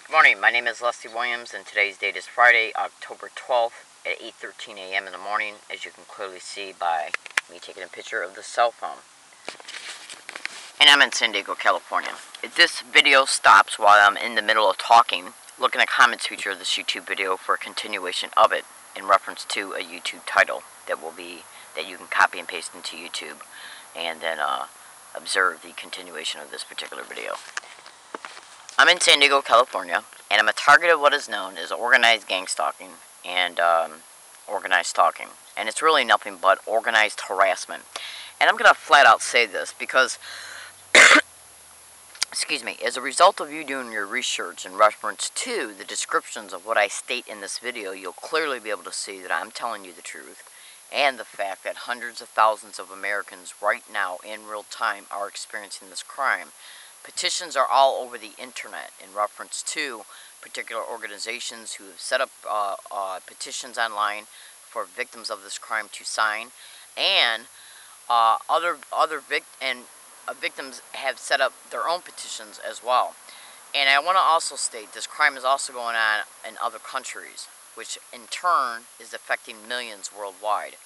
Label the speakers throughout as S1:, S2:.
S1: Good morning, my name is Leslie Williams and today's date is Friday, October 12th at 8:13 a.m. in the morning, as you can clearly see by me taking a picture of the cell phone. And I'm in San Diego, California. If this video stops while I'm in the middle of talking, look in the comments feature of this YouTube video for a continuation of it in reference to a YouTube title that you can copy and paste into YouTube and then observe the continuation of this particular video. I'm in San Diego, California, and I'm a target of what is known as organized gang stalking and organized stalking. And it's really nothing but organized harassment. And I'm going to flat out say this because, excuse me, as a result of you doing your research in reference to the descriptions of what I state in this video, you'll clearly be able to see that I'm telling you the truth. And the fact that hundreds of thousands of Americans right now in real time are experiencing this crime. Petitions are all over the internet in reference to particular organizations who have set up petitions online for victims of this crime to sign, and victims have set up their own petitions as well. And I want to also state this crime is also going on in other countries, which in turn is affecting millions worldwide.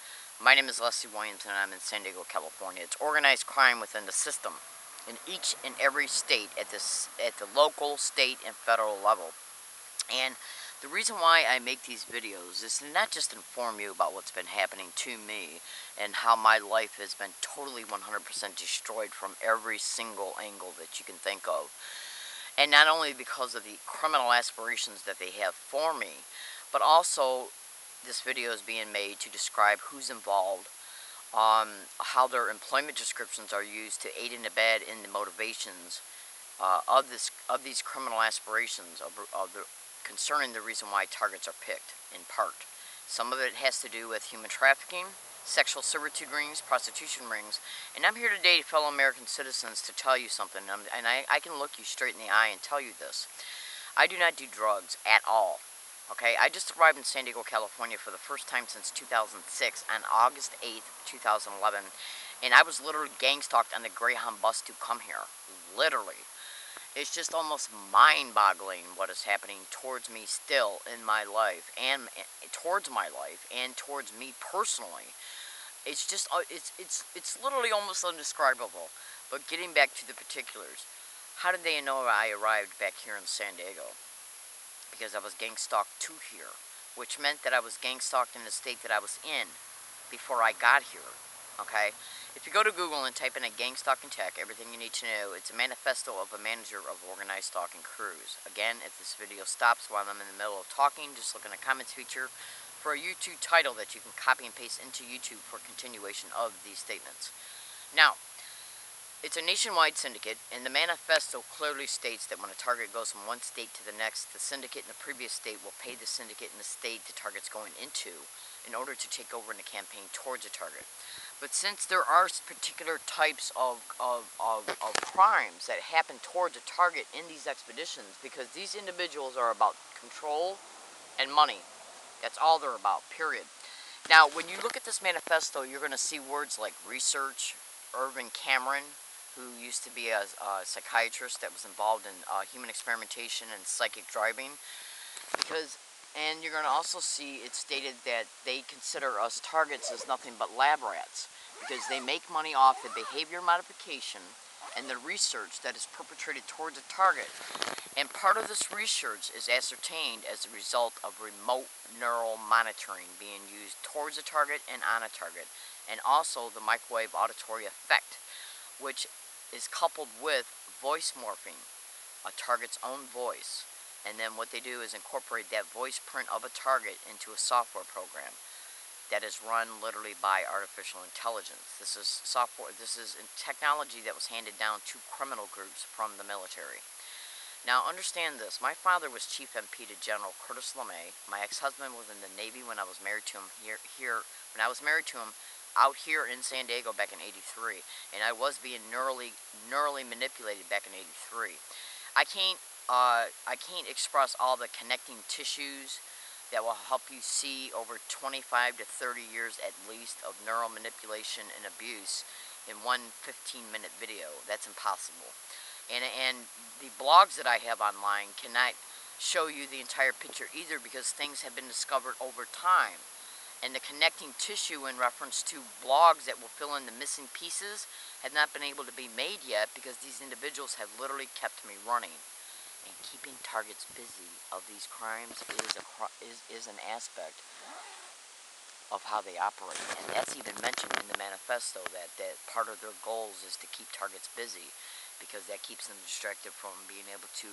S1: My name is Leslie Williams and I'm in San Diego, California. It's organized crime within the system in each and every state at the local, state, and federal level. And the reason why I make these videos is to not just inform you about what's been happening to me and how my life has been totally 100% destroyed from every single angle that you can think of. And not only because of the criminal aspirations that they have for me, but also this video is being made to describe who's involved, how their employment descriptions are used to aid and abet in the motivations of these criminal aspirations concerning the reason why targets are picked, in part. Some of it has to do with human trafficking, sexual servitude rings, prostitution rings, and I'm here today, fellow American citizens, to tell you something, and I can look you straight in the eye and tell you this. I do not do drugs at all. Okay, I just arrived in San Diego, California for the first time since 2006 on August 8th, 2011, and I was literally gang stalked on the Greyhound bus to come here. Literally. It's just almost mind-boggling what is happening towards me still in my life, and towards my life, and towards me personally. It's just, it's literally almost indescribable. But getting back to the particulars, how did they know I arrived back here in San Diego? Because I was gang stalked to here, which meant that I was gang stalked in the state that I was in before I got here, okay? If you go to Google and type in a gang stalking tech, everything you need to know, it's a manifesto of a manager of organized stalking crews. Again, if this video stops while I'm in the middle of talking, just look in the comments feature for a YouTube title that you can copy and paste into YouTube for continuation of these statements. Now, it's a nationwide syndicate, and the manifesto clearly states that when a target goes from one state to the next, the syndicate in the previous state will pay the syndicate in the state the target's going into in order to take over in the campaign towards a target. But since there are particular types of crimes that happen towards a target in these expeditions, because these individuals are about control and money. That's all they're about, period. Now, when you look at this manifesto, you're going to see words like research, Irvin Cameron, who used to be a psychiatrist that was involved in human experimentation and psychic driving. And you're going to also see it stated that they consider us targets as nothing but lab rats, because they make money off the behavior modification and the research that is perpetrated towards a target. And part of this research is ascertained as a result of remote neural monitoring being used towards a target and on a target, and also the microwave auditory effect, which is coupled with voice morphing, a target's own voice. And then what they do is incorporate that voice print of a target into a software program that is run literally by artificial intelligence. This is technology that was handed down to criminal groups from the military. Now understand this, my father was Chief MP to General Curtis LeMay. My ex-husband was in the Navy when I was married to him when I was married to him out here in San Diego back in '83, and I was being neurally manipulated back in '83. I can't express all the connecting tissues that will help you see over 25 to 30 years at least of neural manipulation and abuse in one 15-minute video. That's impossible. And the blogs that I have online cannot show you the entire picture either, because things have been discovered over time. And the connecting tissue in reference to blogs that will fill in the missing pieces have not been able to be made yet, because these individuals have literally kept me running. And keeping targets busy of these crimes is an aspect of how they operate. And that's even mentioned in the manifesto, that part of their goals is to keep targets busy, because that keeps them distracted from being able to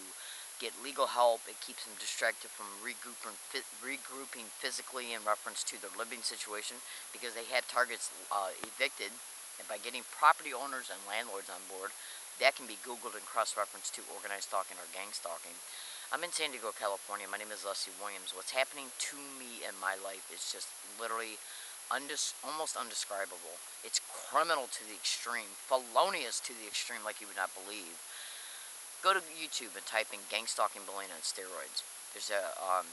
S1: get legal help. It keeps them distracted from regrouping physically in reference to their living situation, because they have targets evicted. And by getting property owners and landlords on board, that can be Googled and cross-referenced to organized stalking or gang stalking. I'm in San Diego, California. My name is Leslie Williams. What's happening to me in my life is just literally almost undescribable. It's criminal to the extreme, felonious to the extreme, like you would not believe. Go to YouTube and type in gang stalking bullying on steroids. There's a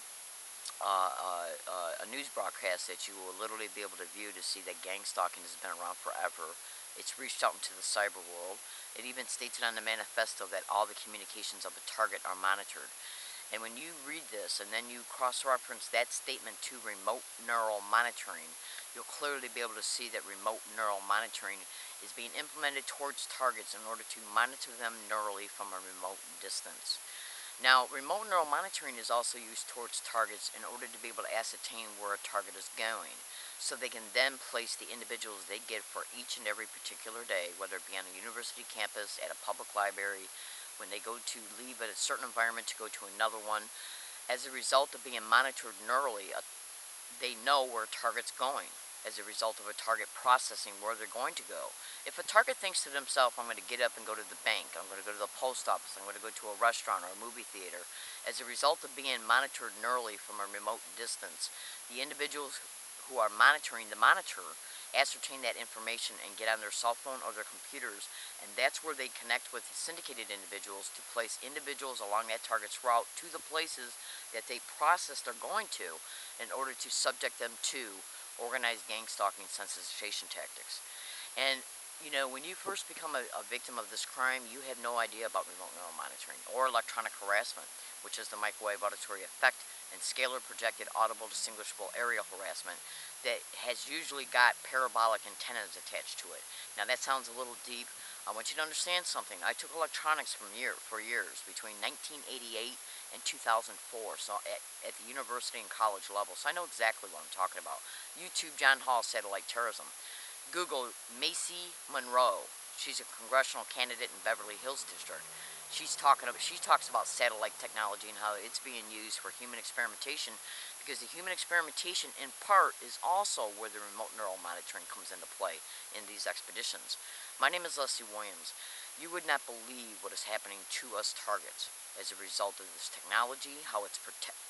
S1: news broadcast that you will literally be able to view to see that gang stalking has been around forever. It's reached out into the cyber world. It even states it on the manifesto that all the communications of a target are monitored. And when you read this and then you cross-reference that statement to remote neural monitoring, you'll clearly be able to see that remote neural monitoring is being implemented towards targets in order to monitor them neurally from a remote distance. Now, remote neural monitoring is also used towards targets in order to be able to ascertain where a target is going, so they can then place the individuals they get for each and every particular day, whether it be on a university campus, at a public library, when they go to leave at a certain environment to go to another one. As a result of being monitored neurally, they know where a target's going, as a result of a target processing where they're going to go. If a target thinks to themselves, I'm going to get up and go to the bank, I'm going to go to the post office, I'm going to go to a restaurant or a movie theater, as a result of being monitored neurally from a remote distance, the individuals who are monitoring the monitor ascertain that information and get on their cell phone or their computers, and that's where they connect with the syndicated individuals to place individuals along that target's route to the places that they process they're going to, in order to subject them to organized gang stalking sensitization tactics. And you know, when you first become a victim of this crime, you have no idea about remote neural monitoring or electronic harassment, which is the microwave auditory effect, and scalar projected audible distinguishable aerial harassment that has usually got parabolic antennas attached to it. Now that sounds a little deep. I want you to understand something. I took electronics for years, between 1988 and 2004, so at the university and college level, so I know exactly what I'm talking about. YouTube John Hall satellite terrorism. Google Macy Monroe. She's a congressional candidate in Beverly Hills District. She talks about satellite technology and how it's being used for human experimentation, because the human experimentation in part is also where the remote neural monitoring comes into play in these expeditions. My name is Leslie Williams. You would not believe what is happening to us targets as a result of this technology, how it's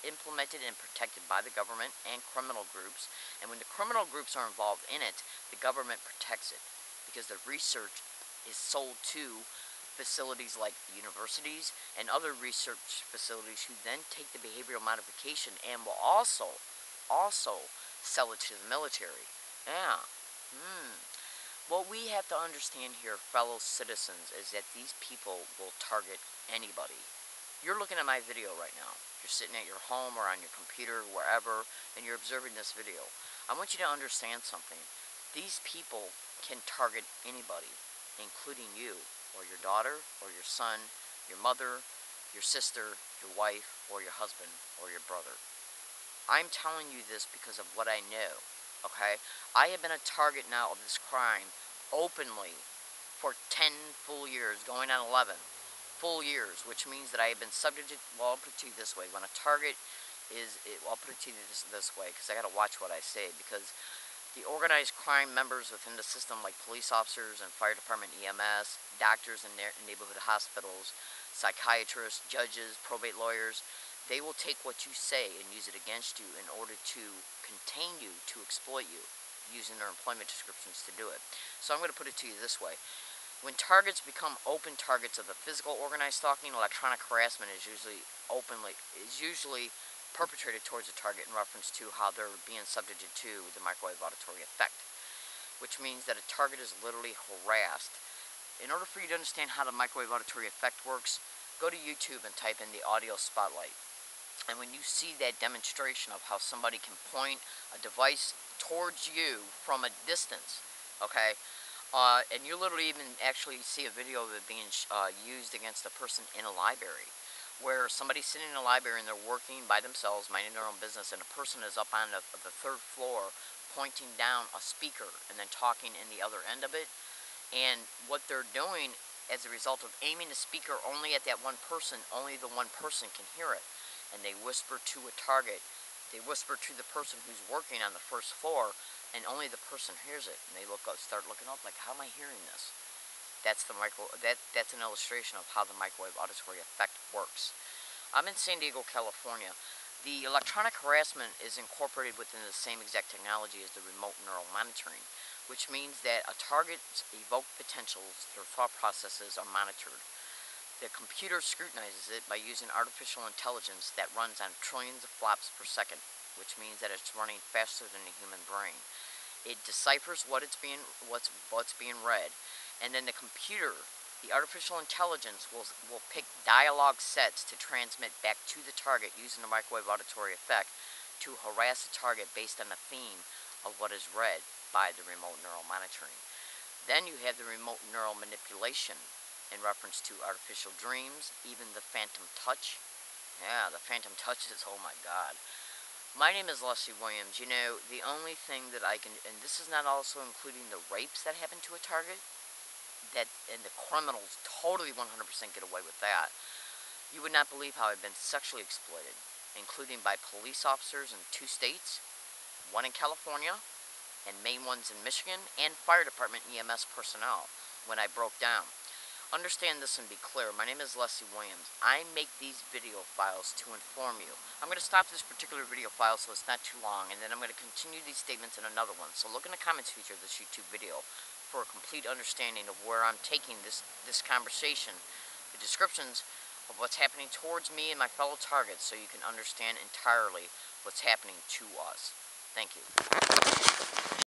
S1: implemented and protected by the government and criminal groups. And when the criminal groups are involved in it, the government protects it, because the research is sold to facilities like universities and other research facilities, who then take the behavioral modification and will also sell it to the military. Yeah. What we have to understand here, fellow citizens, is that these people will target anybody. You're looking at my video right now. You're sitting at your home or on your computer, wherever, and you're observing this video. I want you to understand something. These people can target anybody, including you, or your daughter, or your son, your mother, your sister, your wife, or your husband, or your brother. I'm telling you this because of what I know, okay? I have been a target now of this crime openly for 10 full years, going on 11 full years, which means that I have been subjected, well, I'll put it to you this way. When a target I'll put it to you this way, because I got to watch what I say, because the organized crime members within the system, like police officers and fire department EMS, doctors in neighborhood hospitals, psychiatrists, judges, probate lawyers, they will take what you say and use it against you in order to contain you, to exploit you, using their employment descriptions to do it. So I'm going to put it to you this way. When targets become open targets of the physical organized stalking, electronic harassment is usually perpetrated towards a target in reference to how they're being subjected to the microwave auditory effect, which means that a target is literally harassed. In order for you to understand how the microwave auditory effect works, go to YouTube and type in the audio spotlight. And when you see that demonstration of how somebody can point a device towards you from a distance, okay, and you literally even actually see a video of it being used against a person in a library, where somebody's sitting in a library and they're working by themselves, minding their own business, and a person is up on the third floor pointing down a speaker and then talking in the other end of it. And what they're doing as a result of aiming the speaker only at that one person, only the one person can hear it. And they whisper to a target. They whisper to the person who's working on the first floor, and only the person hears it. And they start looking up, like, how am I hearing this? That's that's an illustration of how the microwave auditory effect works. I'm in San Diego, California. The electronic harassment is incorporated within the same exact technology as the remote neural monitoring, which means that a target's evoked potentials, their thought processes, are monitored. The computer scrutinizes it by using artificial intelligence that runs on trillions of flops per second, which means that it's running faster than the human brain. It deciphers what's being read, and then the computer, the artificial intelligence, will pick dialogue sets to transmit back to the target using the microwave auditory effect to harass the target based on the theme of what is read by the remote neural monitoring. Then you have the remote neural manipulation, in reference to artificial dreams, even the phantom touch. Yeah, the phantom touches, oh my god. My name is Leslie Williams. You know, the only thing that I can, and this is not also including the rapes that happen to a target, and the criminals totally 100% get away with that. You would not believe how I've been sexually exploited, including by police officers in 2 states, one in California, and main ones in Michigan, and fire department EMS personnel when I broke down. Understand this and be clear. My name is Leslie Williams. I make these video files to inform you. I'm going to stop this particular video file so it's not too long, and then I'm going to continue these statements in another one. So look in the comments feature of this YouTube video for a complete understanding of where I'm taking this conversation, the descriptions of what's happening towards me and my fellow targets, so you can understand entirely what's happening to us. Thank you.